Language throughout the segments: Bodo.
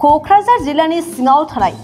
क'क्राझार जिल्लानि सिङाव थानाय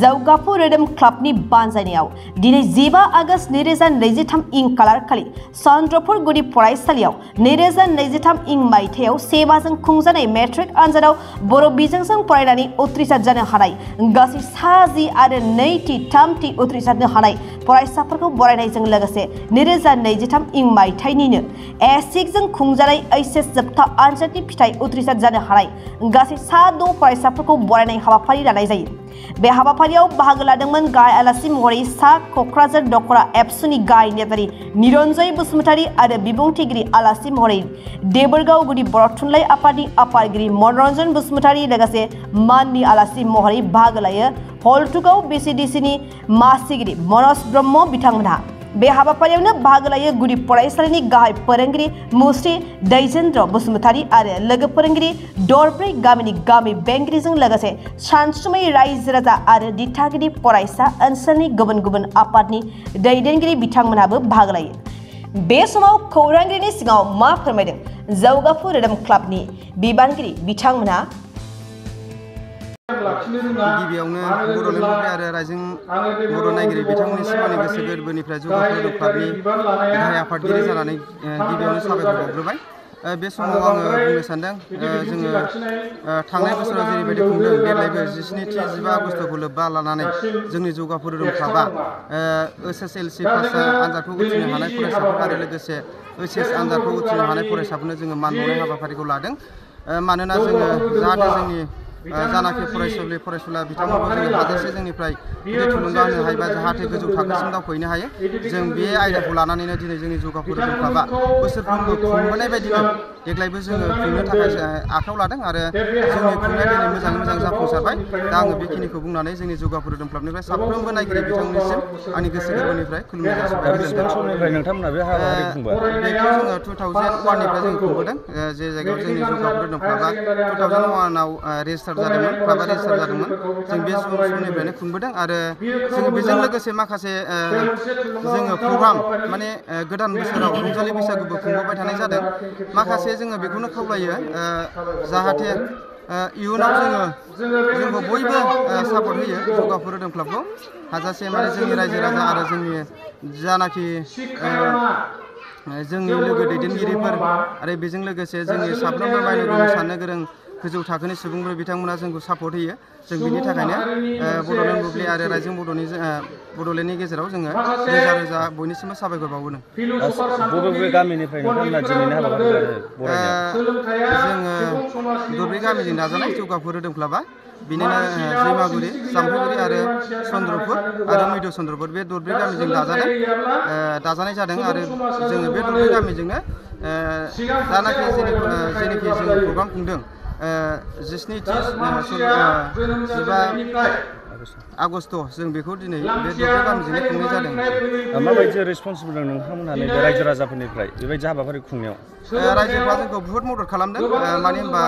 जौगाफु रोदोम क्लाबनि बानजायनायाव दिनै 15 आगस्ट 2023 इं कालार खालि चन्द्रपुर गुदि फरायसालियाव 2023 इं मायथाइयाव सेबाजों खुंजानाय मेट्रिक आनजादाव बर' बिजोंजों फरायनानै उथ्रिसार जानो हानाय गासै 10 आरो 2थि 3थि उथ्रिसारनो हानाय फरायसाफोरखौ बरायनायजों लोगोसे 2023 इं मायथाइनिनो एसिकजों खुंजानाय एचएस जोबथा आनजादनि फिथाइ उथ्रिसार जानो हानाय गासै 6 फरायसाफोरखौ बरायनाय हाबाफारि लानाय जायो। बे हाबाफारियाव बाहागो लादोंमोन गाहाय आलासि महरै सा क'क्राझार दख'रा एबसुनि गाहाय नेहाथारि निरन्जय बसुमतारी आरो बिबुंथिगिरि आलासि महरै देबोरगाव गुदि बर' थुनलाइ आफादनि आफादगिरि मनरन्जन बसुमतारी लोगोसे माननि आलासि महरै बाहागो लायो हलथुगाव बिसिडिसिनि मासिगिरि मनज ब्रह्म बिथांमोनहा। बे हाबाफारियावनो बाहागो लायो गुदि फरायसालिनि गाहाय फोरोंगिरि मुस्रि दैजेन्द्र बसुमतारी आरो लोगो फोरोंगिरि दरब्रै गामिनि गामि बेंगिरिजों लोगोसे सानसुमै रायजो राजा आरो दिथागिरि फरायसा ओनसोलनि गुबुन गुबुन आफादनि दैदेनगिरि बिथांमोनहाबो बाहागो लायो। बे समाव खौरांगिरिनि सिगाङाव मा फोरमायदों जौगाफु रोदोम क्लाबनि बिबानगिरि बिथांमोनहा गिबियावनो बड'लेण्ड बुब्लि आरो रायजों बर' नायगिरि बिथांमोननिसिम आंनि गोसो गोरबोनिफ्राय जौगाफु रोदोम क्लाबनि गाहाय आफादगिरि जानानै गिबियावनो साबायखर बावग्रोबाय। बे समाव आङो बुंनो सानदों जोङो थांनाय बोसोराव जेरैबायदि खुंदों देग्लायबो 17थि 15 आगस्टखौ लोब्बा लानानै जोंनि जौगाफु रोदोम क्लाबा एसएसएलसि पास आनजादखौ उथ्रिनो हानाय फरायसाफोर आरो लोगोसे एचएस आनजादखौ उथ्रिनो हानाय फरायसाफोरनो जोङो मान बावनाय हाबाफारिखौ लादों। मानोना जोङो जाहाथे जोंनि जानाखि फरायसुलि फरायसुला बिथांमोनखौ जोङो हाजासे जोंनिफ्राय थुलुंगा होनो हायोबा जाहाथे गोजौ थाखोसिम दावखोहैनो हायो जों बे आयदाखौ लानानैनो दिनै जोंनि जौगाफु रोदोम क्लाबा बोसोरफ्रोमबो खुंबोनाय बायदिनो देग्लायबो जोङो खुंनो थाखाय आखायाव लादों आरो जोंनि खुंनाया दिनै मोजाङै मोजां जाफुंसारबाय। दा आङो बेखिनिखौ बुंनानै जोंनि जौगाफु रोदोम क्लाबनिफ्राय साफ्रोमबो नायगिरि बिथांमोननिसिम आंनि गोसो गोरबोनिफ्राय खुलुमनाय जासिबाय। बेसेबां समनिफ्राय नोंथांमोना बे हाबाफारि खुंबाय? बेखौ जोङो 2001निफ्राय जों खुंबोदों। जे जायगायाव जोंनि जौगाफु रोदोम क्लाबा 2001आव रेजिस्टार जादोंमोन क्लाबा रेजिस्टार जादोंमोन जों बे समनिफ्रायनो खुंबोदों आरो जोङो बेजों लोगोसे माखासे जोङो प्रग्राम माने गोदान बोसोराव रंजालि बैसागुबो खुंबोबाय थानाय जादों। माखासे जोङो बेखौनो खावलायो जाहाथे इयुनाव जोंखौ बयबो सापर्ट होयो जौगाफु रोदोम क्लाबखौ हाजासे माने जोंनि रायजो राजा आरो जोंनि जानाखि जोंनि लोगो दैदेनगिरिफोर आरो बेजों लोगोसे जोंनि साफ्रोमबो मावनो गोरों साननो गोरों गोजौ थाखोनि सुबुंफोर बिथांमोना जोंखौ सापर्ट होयो। जों बिनि थाखायनो बड'लेण्ड बुब्लि आरो रायजों बड'लेण्डनि गेजेराव जोङो रोजा रोजा बयनिसिमबो साबायखर बावो। बबे गामिनिफ्राय नोंथांमोना दिनैनि हाबाफारि जोङो दरब्रै गामिजों दाजानाय जौगाफु रोदोम क्लाबा बिनिनो जैमागुरि जाम्फैगुरि आरो चन्द्रपुर आरो मैध' चन्द्रपुर बे दरब्रै गामिजों दाजानाय जादों आरो जोङो बे दरब्रै गामिजोंनो जानाखि जेनोखि जोङो प्रग्राम खुंदों 17थि 15 आगस्ट जों बेखौ दिनै बे दरब्रै गामिजोंनो खुंनाय जादों। माबायदि रेसपन्स मोनदों नोंथांमोनहा नैबे रायजो राजाफोरनिफ्राय बेबायदि हाबाफारि खुंनायाव? रायजोफ्रा जोंखौ बुहुत मदद खालामदों मानो होनबा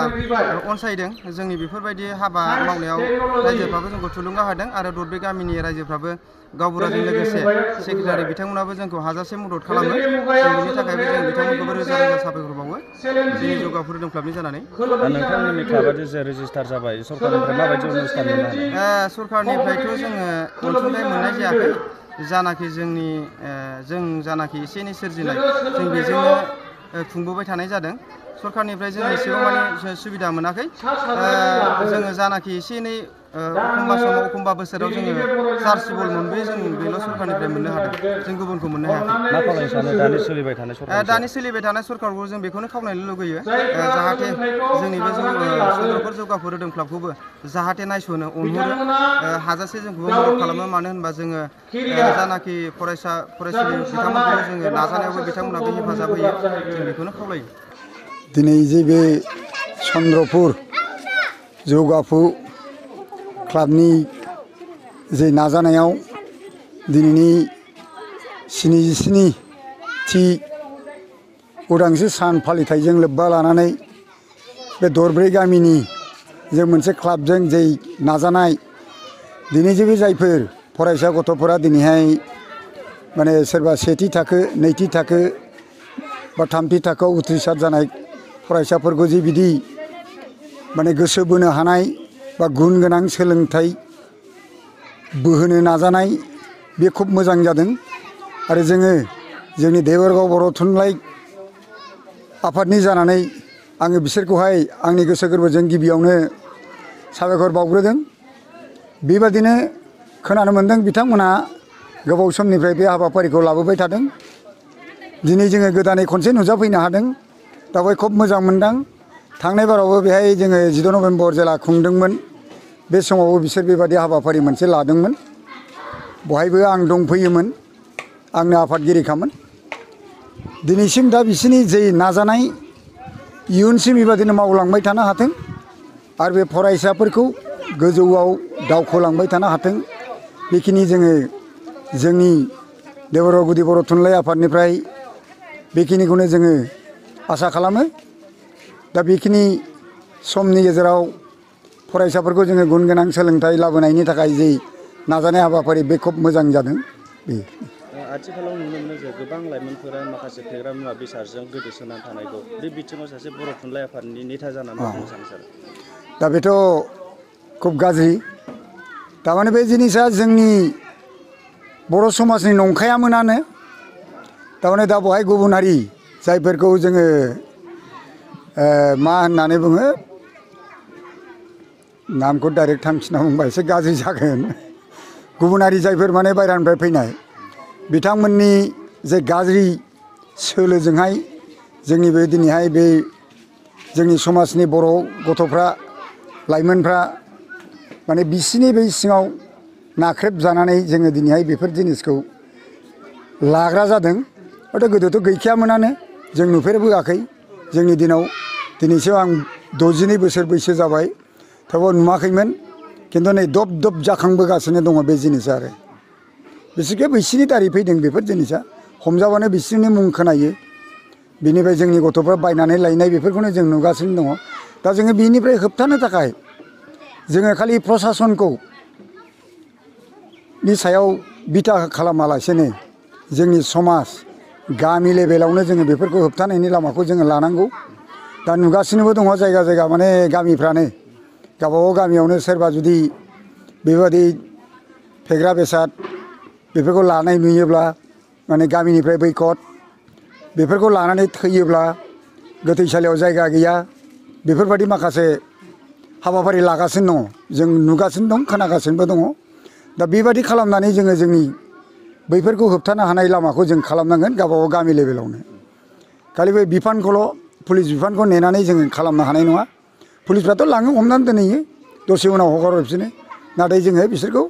अनसायदों जोंनि बेफोरबायदि हाबा मावनायाव रायजोफ्राबो जोंखौ थुलुंगा होदों आरो दरब्रै गामिनि रायजोफ्राबो गावबुराजों लोगोसे सेक्रेटारि बिथांमोनाबो जोंखौ हाजासे मदद खालामो। जों बेनि थाखायबो जों बिथांमोनखौबो रोजा रोजा साबायखर बावो जोंनि जौगाफु रोदोम क्लाबनि जानानै। नोंथांमोननि क्लाबा जे रेजिस्टार जाबाय सरकारनिफ्राय माबायदि अनुस्थान मोननो हादों? सरकारनिफ्रायथ' जोङो अनसुंथाइ मोननाय जायाखै जानाखि जों जानाखि एसे एनै सोरजिनाय जों बेजोंनो खुंबोबाय थानाय जादों। सरकारनिफ्राय जों एसेबां माने सुबिदा मोनाखै। जोङो जानाखि एसे एनै एखमबा समाव एखमबा बोसोराव जोङो चार्जेबल मोनबोयो जों बेल' सरकारनिफ्राय मोननो हादों जों गुबुनखौ मोननो हायाखै। मा खालामनो सानो दानि सोलिबाय थानाय सरकारखौ जों बेखौनो खावलायनो लुगैयो जाहाथे जोंनि बे चन्द्रपुर जौगाफु रोदोम क्लाबखौबो जाहाथे नायस'नो अनहरो हाजासे जोंखौबो मदद खालामो। मानो होनबा जोङो जानाखि फरायसुलि बिथांमोनखौबो जोङो नाजानायावबो बिथांमोनाबो हेफाजाब होयो जों बेखौनो खावलायो। दिनै जे बे चन्द्रपुर जौगाफु क्लाबनि जे नाजानायाव दिनैनि 77थि उदांस्रि सान फालिथायजों लोब्बा लानानै बे दरब्रै गामिनि जों मोनसे क्लाबजों जे नाजानाय दिनै जे बे जायफोर फरायसा गथ'फोरा दिनैहाय माने सोरबा सेथि थाखो नैथि थाखो बा थामथि थाखोआव उथ्रिसार जानाय फरायसाफोरखौ जे बिदि माने गोसो बोनो हानाय बा गुन गोनां सोलोंथाइ बोहोनो नाजानाय बे खुब मोजां जादों आरो जोङो जोंनि देबरगाव बर' थुनलाइ आफादनि जानानै आङो बिसोरखौहाय आंनि गोसो गोरबोजों गिबियावनो साबायखर बावग्रोदों। बेबादिनो खोनानो मोन्दों बिथांमोना गोबाव समनिफ्राय बे हाबाफारिखौ लाबोबाय थादों। दिनै जोङो गोदानै खनसे नुजाफैनो हादों दा बे खुब मोजां मोनदों। थांनाय बारावबो बेहाय जोङो 16 नभेम्बर जेला खुंदोंमोन बे समावबो बिसोर बेबादि हाबाफारि मोनसे लादोंमोन। बहायबो आं दंफैयोमोन, आंनो आफादगिरिखामोन। दिनैसिम दा बिसोरनि जे नाजानाय इयुनसिम बेबादिनो मावलांबाय थानो हाथों आरो बे फरायसाफोरखौ गोजौआव दावखोलांबाय थानो हाथों बेखिनि जोङो जोंनि देबरगाव गुदि बर' थुनलाइ आफादनिफ्राय बेखिनिखौनो जोङो आसा खालामो। दा बेखिनि समनि गेजेराव फरायसाफोरखौ जोङो गुन गोनां सोलोंथाइ लाबोनायनि थाखाय जे नाजानाय हाबाफारि बे खुब मोजां जादों। बे आथिखालाव नुनो मोनो जे गोबां लाइमोनफोरा माखासे फेग्रा मुवा बेसादजों गोदोसोनानै थानायखौ बे बिथिङाव सासे बर' थुनलाइ आफादनि नेता जानानै मा बुंनो सानो सार? दा बेथ' खुब गाज्रि। थारमाने बे जिनिसा जोंनि बर' समाजनि नंखायामोनानो। थारमाने दा बहाय गुबुन हारि जायफोरखौ जोङो मा होननानै बुङो, नामखौ डाइरेक्ट थांखिना बुंबा एसे गाज्रि जागोन। गुबुन हारि जायफोर माने बायह्रानिफ्राय फैनाय बिथांमोननि जे गाज्रि सोलोजोंहाय जोंनि बे दिनैहाय बे जोंनि समाजनि बर' गथ'फ्रा लाइमोनफ्रा माने बिसिनि बै सिङाव नाख्रेबजानानै जोङो दिनैहाय बेफोर जिनिसखौ लाग्रा जादों। हयथ' गोदोथ' गैखायामोनानो, जों नुफेरबोआखै। जोंनि दिनाव दिनैसिम आं 62 बोसोर बैसो जाबाय थेवबो नुवाखैमोन। खिन्थु नै दब दब जाखांबोगासिनो दङ बे जिनिसा आरो बिसोरखौ बैसिनि दारै फैदों बेफोर जिनिसा। हमजाबानो बिसोरनि मुं खोनायो। बिनिफ्राय जोंनि गथ'फ्रा बायनानै लायनाय बेफोरखौनो जों नुगासिनो दङ। दा जोङो बिनिफ्राय होबथानो थाखाय जोङो खालि प्रसासनखौ नि सायाव बिथा खालामालासेनो जोंनि समाज गामि लेभेलावनो जोङो बेफोरखौ होबथानायनि लामाखौ जोङो लानांगौ। दा नुगासिनोबो दङ जायगा जायगा माने गामिफ्रानो गावबागाव गामियावनो सोरबा जुदि बेबादि फेग्रा बेसाद बेफोरखौ लानाय नुयोब्ला माने गामिनिफ्राय बैकट बेफोरखौ लानानै थैयोब्ला गोथैसालियाव जायगा गैया बेफोरबायदि माखासे हाबाफारि लागासिनो दङ। जों नुगासिनो दं, खोनागासिनोबो दङ। दा बेबादि खालामनानै जोङो जोंनि बैफोरखौ होबथानो हानाय लामाखौ जों खालामनांगोन गावबागाव गामि लेभेलावनो। खालि बे बिफानखौल' पुलिस बिफानखौ नेनानै जोङो खालामनो हानाय नङा। पुलिसफ्राथ' लाङो हमनानै दोनहैयो, दसे उनाव हगारहरफिनो। नाथाय जोङो बिसोरखौ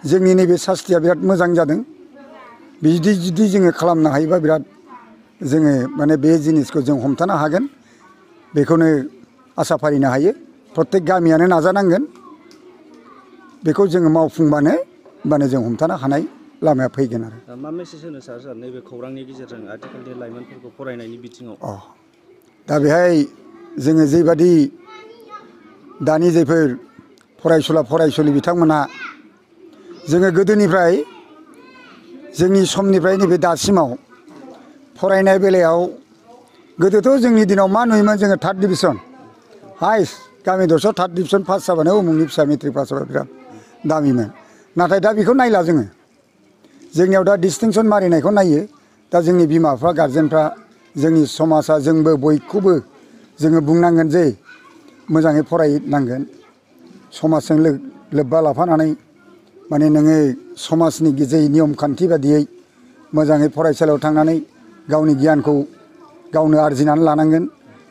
जोंनि नैबे सास्तिया बिराद मोजां जादों। बिदि जुदि जोङो खालामनो हायोबा बिराद जोङो माने बे जिनिसखौ जों हमथानो हागोन बेखौनो आसा फारिनो हायो। प्रत्येक गामियानो नाजानांगोन। बेखौ जोङो मावफुंबानो होमबानो जों हमथानो हानाय लामाया फैगोन आरो। मा मेसेज होनो सार नैबे खौरांनि गेजेरजों आथिखालनि लाइमोनफोरखौ फरायनायनि बिथिङाव? दा बेहाय जोङो जेबादि दानि जायफोर फरायसुला फरायसुलि बिथांमोनहा जोङो गोदोनिफ्राय जोंनि समनिफ्राय नैबे दासिमाव फरायनाय बेलायाव गोदोथ' जोंनि दिनाव मा नुयोमोन जोङो 3rd डिभिजन हाइस्ट गामि दरसेयाव 3rd डिभिजन पास जाबानो उमुखनि फिसा मेट्रिक पास जाबाय बिराद दामिमोन। नाथाय दा बेखौ नायला जोङो। जोंनियाव दा डिस्टिंसन मारिनायखौ नायो। दा जोंनि बिमा बिफा गारजेनफ्रा जोंनि समाजा जोंबो बयखौबो जोङो बुंनांगोन जे मोजाङै फरायनांगोन। समाजजों लोब्बा लाफानानै माने नोङो समाजनि जे नियम खान्थि बादियै मोजाङै फरायसालियाव थांनानै गावनि गियानखौ गावनो आरजिनानै लानांगोन।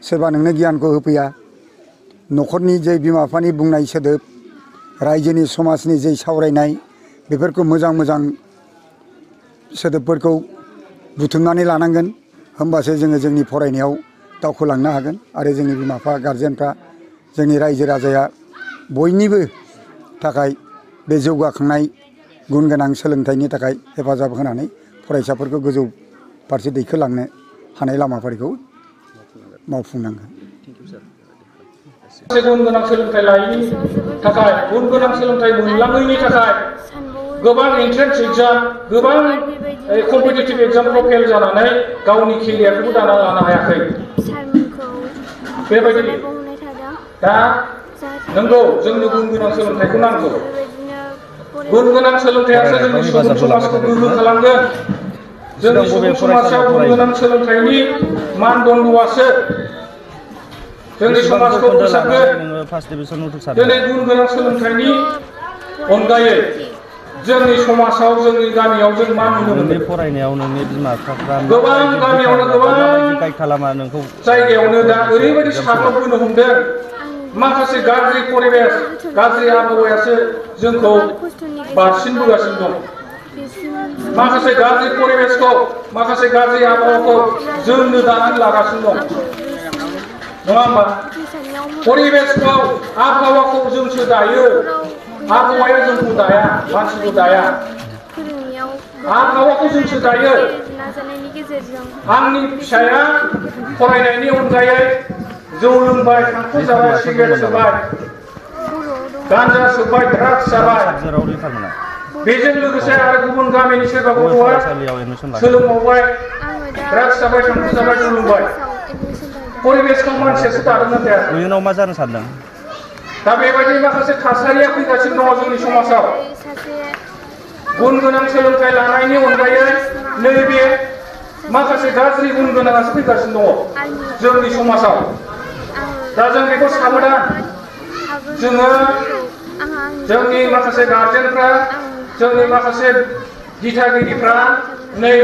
सोरबा नोंनो गियानखौ होफैया। न'खरनि जे बिमा बिफानि बुंनाय सोदोब, रायजोनि समाजनि जे सावरायनाय बेफोरखौ मोजां मोजां सोदोबफोरखौ बुथुमनानै लानांगोन। होमबासो जोङो जोंनि फरायनायाव दावखोलांनो हागोन आरो जोंनि बिमा बिफा गारजेनफ्रा जोंनि रायजो राजाया बयनिबो थाखाय बे जौगाखांनाय गुन गोनां सोलोंथाइनि थाखाय हेफाजाब होनानै फरायसाफोरखौ गोजौ फारसे दैखोलांनो हानाय लामाफोरखौ मावफुंनांगोन। गुन गोनां सोलोंथाइ लायैनि थाखाय गुन गोनां सोलोंथाइ मोनलाङैनि थाखाय गोबां एन्ट्रेन्स एग्जाम गोबां कम्पिटिटिभ एग्जामफ्राव फेल जानानै गावनि केरियारखौबो दाना लानो हायाखै। बेबायदि दा नंगौ जोंनो गुन गोनां सोलोंथाइखौ नांगौ गुन गोनां सोलोंथाइयासो जोंनि सुबुं समाजखौ गोग्गो खालामगोन जोंनि सुबुं समाजाव गुन गोनां सोलोंथाइनि मानदण्डआसो जोंनि समाजखौ फोसाबगोन दिनै गुन गोनां सोलोंथाइनि अनगायै जोंनि समाजाव जोंनि गामियाव जों मा नुनो मोनो फरायनायाव नोंनि बिमा बिफाफ्रा गोबां गामियावनो गोबां गाइड खालामा नोंखौ जायगायावनो दा ओरैबायदि साग्लोबबोनो हमदों माखासे गाज्रि परिबेस गाज्रि आबहावायासो जोंखौ बारसिनबोगासिनो दं माखासे गाज्रि परिबेसखौ माखासे गाज्रि आबहावाखौ जोंनो दानानै लागासिनो दं नङा होमबा परिबेसखौ आबहावाखौ जोंसो दायो आबहावाया जोंखौ दाया मानसिखौ दाया आबहावाखौ जोंसो दायो आंनि फिसाया फरायनायनि अनगायै जौ लोंबाय थांखु जाबाय सिगारेट सोबबाय गान्जा सोबबाय ड्राग्स जाबाय बेजों लोगोसे आरो गुबुन गामिनि सोरबा गथ'आ सोलोंबावबाय ड्राग्स जाबाय थांखु जाबाय जौ लोंबाय परिबेसखौ मानसियासो दादोंना जाया इयुनाव मा जानो सानदों दा बेबायदि माखासे थासारिया फैगासिनो दङ जोंनि समाजाव गुन गोनां सोलोंथाइ लानायनि अनगायै नैबे माखासे गाज्रि गुन गोनाङासो फैगासिनो दङ जोंनि समाजाव दा जों बेखौ साबधान जोङो जोंनि माखासे गारजेनफ्रा जोंनि माखासे दिथागिरिफ्रा नै